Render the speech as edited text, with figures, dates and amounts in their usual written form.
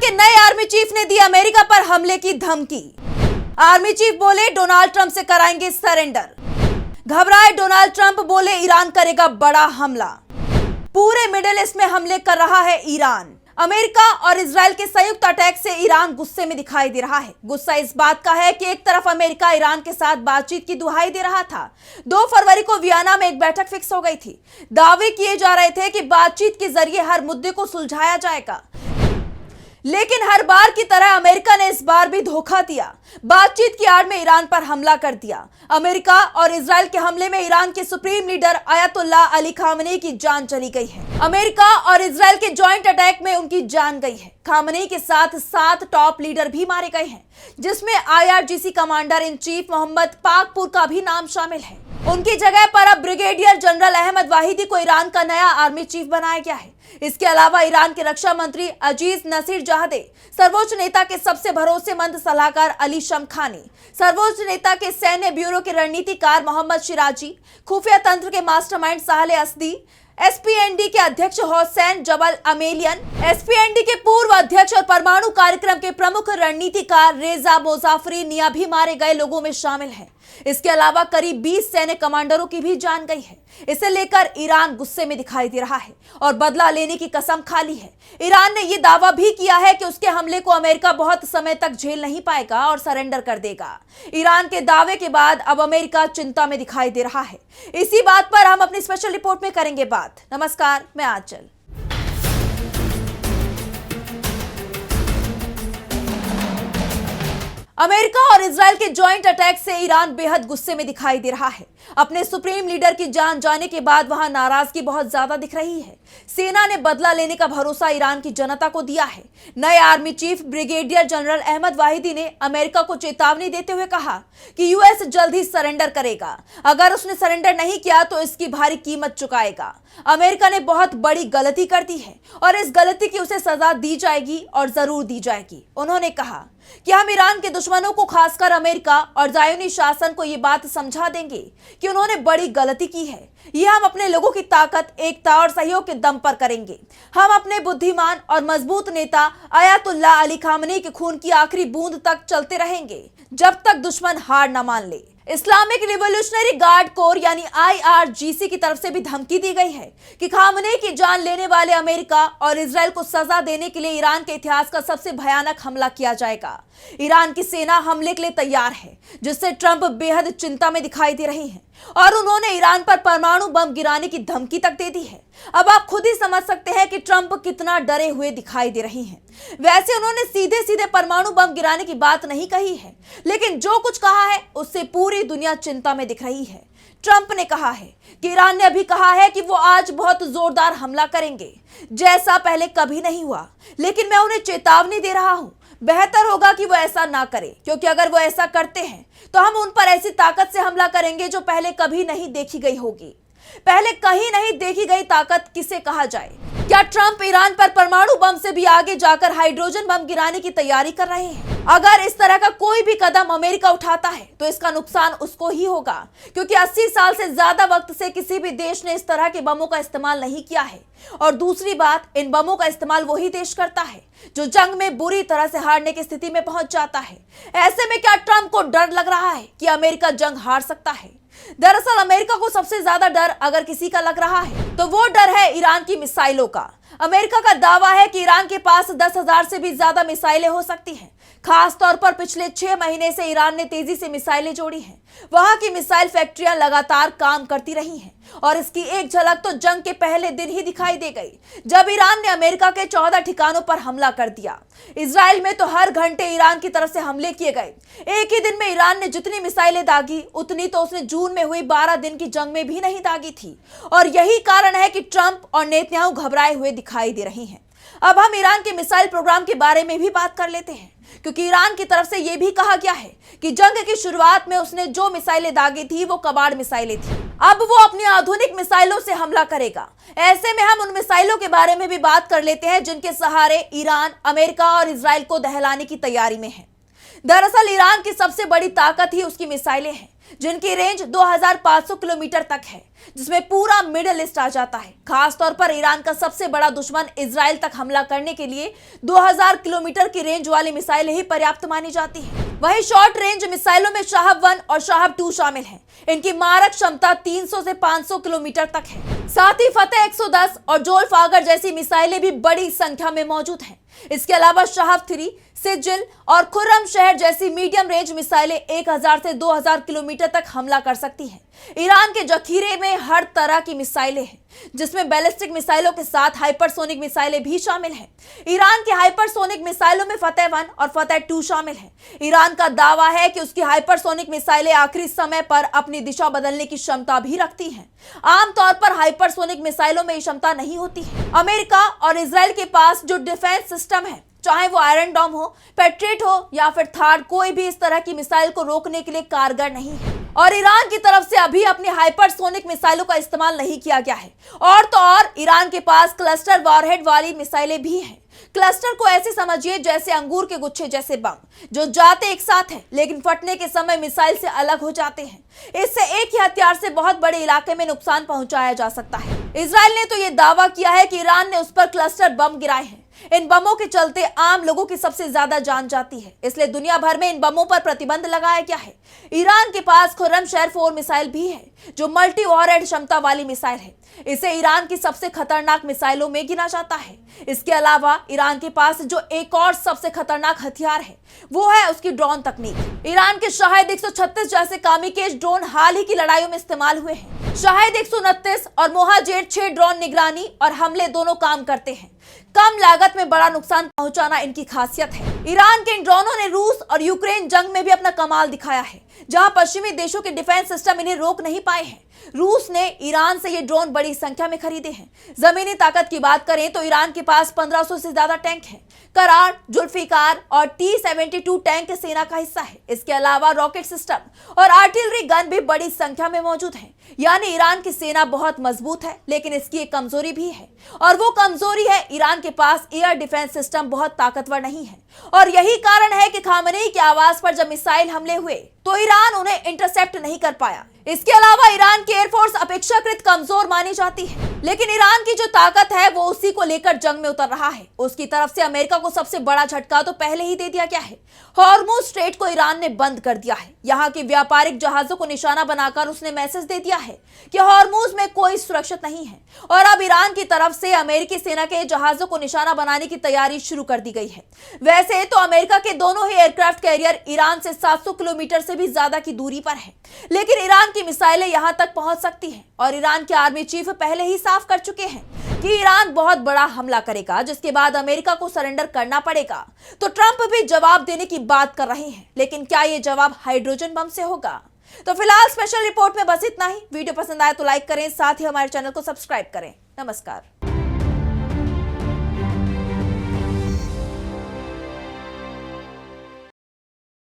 के नए army chief ने दी अमेरिका पर हमले की धमकी। आर्मी चीफ बोले डोनाल्ड ट्रंप से कराएंगे सरेंडर। घबराए डोनाल्ड ट्रंप, बोले ईरान करेगा बड़ा हमला। पूरे मिडिल ईस्ट में हमले कर रहा है ईरान। अमेरिका और इजराइल के संयुक्त अटैक से ईरान गुस्से में दिखाई दे रहा है। गुस्सा इस बात का है कि एक तरफ अमेरिका ईरान के साथ बातचीत की दुहाई दे रहा था। 2 फरवरी को वियना में एक बैठक फिक्स हो गई थी। दावे किए जा रहे थे कि बातचीत के जरिए हर मुद्दे को सुलझाया जाएगा, लेकिन हर बार की तरह अमेरिका ने इस बार भी धोखा दिया। बातचीत की आड़ में ईरान पर हमला कर दिया। अमेरिका और इजराइल के हमले में ईरान के supreme leader Ayatollah Ali Khamenei की जान चली गई है। अमेरिका और इजराइल के जॉइंट अटैक में उनकी जान गई है। खामनेई के साथ 7 टॉप लीडर भी मारे गए हैं, जिसमें IRGC commander in chief Mohammad Pakpour का भी नाम शामिल है। उनकी जगह पर अब ब्रिगेडियर जनरल अहमद वाहिदी को ईरान का नया आर्मी चीफ बनाया गया है। इसके अलावा ईरान के रक्षा मंत्री अजीज नसीर जहादे, सर्वोच्च नेता के सबसे भरोसेमंद सलाहकार अली शमखानी, सर्वोच्च नेता के सैन्य ब्यूरो के रणनीतिकार मोहम्मद शिराजी, खुफिया तंत्र के मास्टरमाइंड साहले असदी, SPND के अध्यक्ष हुसैन जबल अमेलियन, SPND के पूर्व अध्यक्ष और परमाणु कार्यक्रम के प्रमुख रणनीतिकार रेजा मोजाफरी निया भी मारे गए लोगों में शामिल हैं। इसके अलावा करीब 20 सैन्य कमांडरों की भी जान गई है। इसे लेकर ईरान गुस्से में दिखाई दे रहा है और बदला लेने की कसम खा ली है। ईरान ने यह दावा भी किया है कि उसके हमले को अमेरिका बहुत समय तक झेल नहीं पाएगा और सरेंडर कर देगा। ईरान के दावे के बाद अब अमेरिका चिंता में दिखाई दे रहा है। इसी बात पर हम अपनी स्पेशल रिपोर्ट में करेंगे बात। नमस्कार, मैं आंचल। अमेरिका और इजराइल के जॉइंट अटैक से ईरान बेहद गुस्से में दिखाई दे रहा है। अपने सुप्रीम लीडर की जान जाने के बाद वहां नाराजगी बहुत ज्यादा दिख रही है। सेना ने बदला लेने का भरोसा ईरान की जनता को दिया है। नए army chief brigadier general Ahmad Vahidi ने अमेरिका को चेतावनी देते हुए कहा कि US जल्द ही सरेंडर करेगा। अगर उसने सरेंडर नहीं किया तो इसकी भारी कीमत चुकाएगा। अमेरिका ने बहुत बड़ी गलती कर दी है और इस गलती की उसे सजा दी जाएगी और जरूर दी जाएगी। उन्होंने कहा कि हम ईरान के दुश्मनों को, खासकर अमेरिका और ज़ायोनी शासन को ये बात समझा देंगे कि उन्होंने बड़ी गलती की है। ये हम अपने लोगों की ताकत, एकता और सहयोग के दम पर करेंगे। हम अपने बुद्धिमान और मजबूत नेता अयतुल्लाह अली खामनेई के खून की आखिरी बूंद तक चलते रहेंगे, जब तक दुश्मन हार न मान ले। इस्लामिक रिवॉल्यूशनरी गार्ड कोर यानी IRGC की तरफ से भी धमकी दी गई है कि खामनेई की जान लेने वाले अमेरिका और इजराइल को सजा देने के लिए ईरान के इतिहास का सबसे भयानक हमला किया जाएगा। ईरान की सेना हमले के लिए तैयार है, जिससे ट्रंप बेहद चिंता में दिखाई दे रही हैं और उन्होंने ईरान पर परमाणु बम गिराने की धमकी तक दे दी है। अब आप खुद ही समझ सकते हैं कि ट्रंप कितना डरे हुए दिखाई दे रहे हैं। वैसे उन्होंने सीधे सीधे परमाणु बम गिराने की बात नहीं कही है, लेकिन जो कुछ कहा है उससे पूरी दुनिया चिंता में दिख रही है। ट्रंप ने कहा है कि ईरान ने अभी कहा है कि वो आज बहुत जोरदार हमला करेंगे, जैसा पहले कभी नहीं हुआ, लेकिन मैं उन्हें चेतावनी दे रहा हूं, बेहतर होगा कि वो ऐसा ना करें, क्योंकि अगर वो ऐसा करते हैं तो हम उन पर ऐसी ताकत से हमला करेंगे जो पहले कभी नहीं देखी गई होगी। पहले कहीं नहीं देखी गई ताकत किसे कहा जाए? क्या ट्रंप ईरान पर परमाणु बम से भी आगे जाकर हाइड्रोजन बम गिराने की तैयारी कर रहे हैं? अगर इस तरह का कोई भी कदम अमेरिका उठाता है तो इसका नुकसान उसको ही होगा, क्योंकि 80 साल से ज्यादा वक्त से किसी भी देश ने इस तरह के बमों का इस्तेमाल नहीं किया है। और दूसरी बात, इन बमों का इस्तेमाल वही देश करता है जो जंग में बुरी तरह से हारने की स्थिति में पहुंच जाता है। ऐसे में क्या ट्रंप को डर लग रहा है कि अमेरिका जंग हार सकता है? दरअसल अमेरिका को सबसे ज्यादा डर अगर किसी का लग रहा है तो वो डर है ईरान की मिसाइलों का। अमेरिका का दावा है कि ईरान के पास 10,000 से भी ज्यादा मिसाइलें हो सकती हैं। खास तौर पर पिछले 6 महीने से ईरान ने तेजी से मिसाइलें जोड़ी हैं। वहां की मिसाइल फैक्ट्रियां लगातार काम करती रही हैं और इसकी एक झलक तो जंग के पहले दिन ही दिखाई दे गई, जब ईरान ने अमेरिका के 14 ठिकानों पर हमला कर दिया। इजराइल में तो हर घंटे ईरान की तरफ से हमले किए गए। एक ही दिन में ईरान ने जितनी मिसाइलें दागी, उतनी तो उसने जून में हुई 12 दिन की जंग में भी नहीं दागी थी। और यही कारण है कि ट्रंप और नेतन्याहू घबराए हुए दिखाई दे रही हैं। अब हम ईरान के मिसाइल प्रोग्राम के बारे में भी बात कर लेते हैं, क्योंकि ईरान की तरफ से यह भी कहा गया है कि जंग की शुरुआत में उसने जो मिसाइलें दागी थी वो कबाड़ मिसाइलें थी। अब वो अपनी आधुनिक मिसाइलों से हमला करेगा। ऐसे में हम उन मिसाइलों के बारे में भी बात कर लेते हैं जिनके सहारे ईरान, अमेरिका और इजराइल को दहलाने की तैयारी में है। दरअसल ईरान की सबसे बड़ी ताकत ही उसकी मिसाइलें हैं। जिनकी रेंज 2500 किलोमीटर तक है, जिसमें पूरा मिडिल ईस्ट आ जाता है। खास तौर पर ईरान का सबसे बड़ा दुश्मन इजराइल तक हमला करने के लिए 2000 किलोमीटर की रेंज वाली मिसाइलें ही पर्याप्त मानी जाती है। वहीं शॉर्ट रेंज मिसाइलों में शाहब 1 और शाहब 2 शामिल हैं। इनकी मारक क्षमता 300 से 500 किलोमीटर तक है। साथ ही फतेह 110 और जोल्फागर जैसी मिसाइलें भी बड़ी संख्या में मौजूद हैं। इसके अलावा शाहब 3, सिजिल और खुर्रम शहर जैसी मीडियम रेंज मिसाइलें 1000 से 2000 किलोमीटर तक हमला कर सकती हैं। ईरान के जखीरे में हर तरह की मिसाइलें हैं, जिसमें बैलिस्टिक मिसाइलों के साथ हाइपरसोनिक मिसाइलें भी शामिल हैं। ईरान की हाइपरसोनिक मिसाइलों में फतेह 1 और फतेह 2 शामिल हैं। ईरान का दावा है कि उसकी हाइपरसोनिक मिसाइलें आखिरी समय पर अपनी दिशा बदलने की क्षमता भी रखती हैं। आमतौर पर हाइपरसोनिक मिसाइलों में ये क्षमता नहीं होती है। अमेरिका और इजराइल के पास जो डिफेंस सिस्टम है, चाहे वो आयरन डोम हो, पेट्रियट हो या फिर थार्ड, कोई भी इस तरह की मिसाइल को रोकने के लिए कारगर नहीं है। और ईरान की तरफ से अभी अपनी हाइपरसोनिक मिसाइलों का इस्तेमाल नहीं किया गया है। और तो और ईरान के पास क्लस्टर वॉरहेड वाली मिसाइलें भी हैं। क्लस्टर को ऐसे समझिए जैसे अंगूर के गुच्छे जैसे बम, जो जाते एक साथ हैं लेकिन फटने के समय मिसाइल से अलग हो जाते हैं। इससे एक ही हथियार से बहुत बड़े इलाके में नुकसान पहुंचाया जा सकता है। इजराइल ने तो यह दावा किया है कि ईरान ने उस पर क्लस्टर बम गिराए हैं। इन बमों के चलते आम लोगों की सबसे ज्यादा जान जाती है, इसलिए दुनिया भर में इन बमों पर प्रतिबंध लगाया गया है। ईरान के पास खुर्रम शहर 4 मिसाइल भी है, जो मल्टी वॉरहेड क्षमता वाली मिसाइल है। इसे ईरान की सबसे खतरनाक मिसाइलों में गिना जाता है। इसके अलावा ईरान के पास जो एक और सबसे खतरनाक हथियार है, वो है उसकी ड्रोन तकनीक। ईरान के शाहिद 136 जैसे कामिकेज ड्रोन हाल ही की लड़ाइयों में इस्तेमाल हुए हैं। शाहिद 129 और मोहाजेर 6 ड्रोन निगरानी और हमले दोनों काम करते हैं। कम लागत में बड़ा नुकसान पहुंचाना इनकी खासियत है। ईरान के इन ड्रोनों ने रूस और यूक्रेन जंग में भी अपना कमाल दिखाया है, जहां पश्चिमी देशों के डिफेंस सिस्टम इन्हें रोक नहीं पाए हैं। रूस ने ईरान से ये ड्रोन बड़ी संख्या में खरीदे हैं। जमीनी ताकत की बात करें तो ईरान के पास 1500 से ज्यादा टैंक हैं। करार, जुल्फिकार और T-72 टैंक सेना का हिस्सा है। इसके अलावा रॉकेट सिस्टम और आर्टिलरी गन भी बड़ी संख्या में मौजूद हैं। यानी ईरान की सेना बहुत मजबूत है, लेकिन इसकी एक कमजोरी भी है, और वो कमजोरी है ईरान के पास एयर डिफेंस सिस्टम बहुत ताकतवर नहीं है। और यही कारण है कि खामेनेई के आवास पर जब मिसाइल हमले हुए तो ईरान उन्हें इंटरसेप्ट नहीं कर पाया। इसके अलावा ईरान की एयरफोर्स अपेक्षाकृत कमजोर मानी जाती है, लेकिन ईरान की जो ताकत है वो उसी को लेकर जंग में उतर रहा है। उसकी तरफ से अमेरिका को सबसे बड़ा झटका तो पहले ही दे दिया गया है। हॉर्मुज स्ट्रेट को ईरान ने बंद कर दिया है। यहाँ के व्यापारिक जहाजों को निशाना बनाकर उसने मैसेज दे दिया है कि हॉर्मुज में कोई सुरक्षित नहीं है। और अब ईरान की तरफ से अमेरिकी सेना के जहाजों को निशाना बनाने की तैयारी शुरू कर दी गई है। वैसे तो अमेरिका के दोनों ही एयरक्राफ्ट कैरियर ईरान से 700 किलोमीटर से भी ज्यादा की दूरी पर है, लेकिन ईरान की मिसाइलें यहां तक पहुंच सकती हैं। और ईरान के आर्मी चीफ पहले ही साफ कर चुके हैं कि ईरान बहुत बड़ा हमला करेगा, जिसके बाद अमेरिका को सरेंडर करना पड़ेगा। तो ट्रंप भी जवाब देने की बात कर रहे हैं, लेकिन क्या ये जवाब हाइड्रोजन बम से होगा? तो फिलहाल स्पेशल रिपोर्ट में बस इतना ही। वीडियो पसंद आया तो लाइक करें, साथ ही हमारे चैनल को सब्सक्राइब करें। नमस्कार।